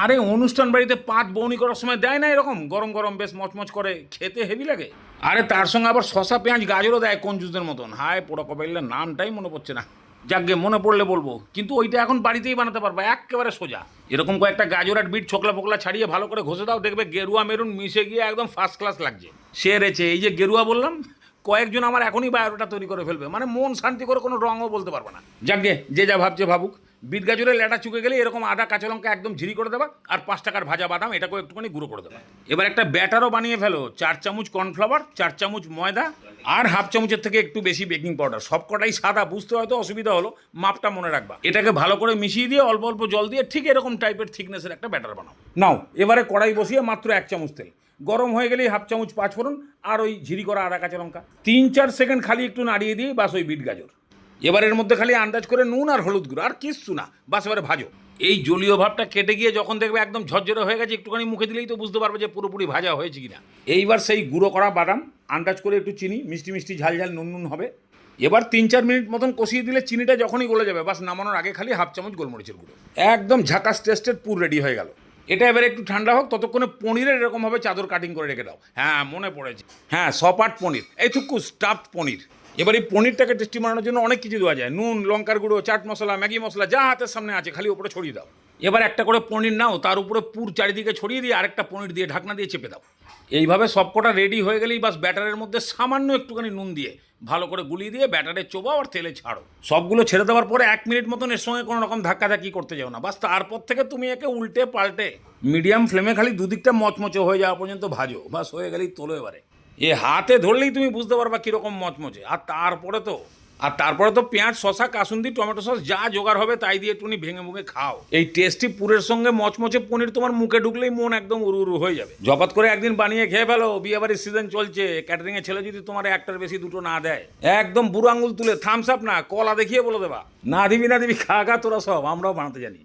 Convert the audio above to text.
আরে অনুষ্ঠান বাড়িতে পাত বৌনি করার সময় দেয় না এরকম গরম গরম বেশ মচমচ করে, খেতে হেভি লাগে। আরে তার সঙ্গে আবার শশা পেঁয়াজ গাজরও দেয় কঞ্জুসদের মতন। হায় পোড়া কপাইলের নামটাই মনে পড়ছে না। যাকগে, মনে পড়লে বলবো, কিন্তু ওইটা এখন বাড়িতেই বানাতে পারবা একেবারে সোজা। এরকম কয়েকটা গাজর আর বিট ছোকলা ফোকলা ছাড়িয়ে ভালো করে ঘষে দাও, দেখবে গেরুয়া মেরুন মিশে গিয়ে একদম ফার্স্ট ক্লাস লাগছে। সেরেছে, এই যে গেরুয়া বললাম, কয়েকজন আমার এখনই বায়োডাটা তৈরি করে ফেলবে, মানে মন শান্তি করে কোনো রঙও বলতে পারবে না। যাকগে, যে যা ভাবছে ভাবুক। বিট গাজরের ল্যাটা চুকে গেলে এরকম আদা কাঁচা লঙ্কা একদম ঝিরি করে দেবা, আর 5 টাকার ভাজা বাদাম এটাকেও একটুখানি গুঁড়ো করে দেবা। এবার একটা ব্যাটারও বানিয়ে ফেলো। 4 চামচ কর্নফ্লাওয়ার, 4 চামচ ময়দা, আর হাফ চামচের থেকে একটু বেশি বেকিং পাউডার। সবকটাই সাদা, বুঝতে হয়তো অসুবিধা হলো, মাপটা মনে রাখবা। এটাকে ভালো করে মিশিয়ে দিয়ে অল্প অল্প জল দিয়ে ঠিক এরকম টাইপের থিকনেসের একটা ব্যাটার বানাও। নাও, এবারে কড়াই বসিয়ে মাত্র 1 চামচ তেল গরম হয়ে গেলেই হাফ চামচ পাঁচফোড়ন আর ওই ঝিরি করা আদা কাঁচা লঙ্কা। 3-4 সেকেন্ড খালি একটু নাড়িয়ে দিয়ে বাস ওই বিট গাজর। এবার এর মধ্যে খালি আন্দাজ করে নুন আর হলুদ গুঁড়ো, আর কিচ্ছু না, বাস এবারে ভাজো। এই জলীয় ভাবটা কেটে গিয়ে যখন দেখবে একদম ঝরঝরে হয়ে গেছে, একটুখানি মুখে দিলেই তো বুঝতে পারবে যে পুরোপুরি ভাজা হয়েছে কিনা। এইবার সেই গুঁড়ো করা বাদাম, আন্দাজ করে একটু চিনি, মিষ্টি মিষ্টি ঝাল ঝাল নুন নুন হবে। এবার 3-4 মিনিট মতন কষিয়ে দিলে চিনিটা যখনই গলে যাবে, বাস নামানোর আগে খালি হাফ চামচ গোলমরিচের গুঁড়ো। একদম ঝাকাস টেস্টের পুর রেডি হয়ে গেল। এটা এবার একটু ঠান্ডা হোক, ততক্ষণে পনিরের এরকমভাবে চাদর কাটিং করে রেখে দাও। হ্যাঁ, মনে পড়েছে, হ্যাঁ, সপাট পনির, এইটুকু স্টাফড পনির। এবার এই পনিরটাকে টেস্টি বানানোর জন্য অনেক কিছু দেওয়া যায়, নুন, লঙ্কার গুঁড়ো, চাট মশলা, ম্যাগি মশলা, যা হাতের সামনে আছে খালি উপরে ছড়িয়ে দাও। এবার একটা করে পনির নাও, তার উপরে পুর চারিদিকে ছড়িয়ে দিয়ে আরেকটা পনির দিয়ে ঢাকনা দিয়ে চেপে দাও। এইভাবে সবকটা রেডি হয়ে গেলেই বাস ব্যাটারের মধ্যে সামান্য একটুখানি নুন দিয়ে ভালো করে গুলিয়ে দিয়ে ব্যাটারে চোবাও আর তেলে ছাড়ো। সবগুলো ছেড়ে দেওয়ার পরে 1 মিনিট মতন এর সঙ্গে কোনো রকম ধাক্কাধাক্কি করতে যাও না। বাস তারপর থেকে তুমি একে উল্টে পাল্টে মিডিয়াম ফ্লেমে খালি দুদিকটা মচমচে হয়ে যাওয়া পর্যন্ত ভাজো। বাস হয়ে গেলেই তোলো। এবারে এ হাতে ধরলেই তুমি বুঝতে পারবা কীরকম মচমচে। আর তারপরে তো পেঁয়াজ, শশা, কাসুন্দি, টমেটো সস যা জোগাড় হবে তাই দিয়ে একটুখানি ভেঙে ভুঙে খাও। এই টেস্টি পুরের সঙ্গে মচমচে পনির তোমার মুখে ঢুকলেই মন একদম উড়ু উড়ু হয়ে যাবে। জপাত করে একদিন বানিয়ে খেয়ে ফেলো। বিয়েবাড়ির সিজন চলছে, ক্যাটারিংয়ের ছেলে যদি তোমার একটার বেশি দুটো না দেয়, একদম বুড়ো আঙুল তুলে থামস আপ না, কলা দেখিয়ে বলে দেবা, না দিবি না দিবি, খা খা তোরা সব, আমরাও বানাতে জানি।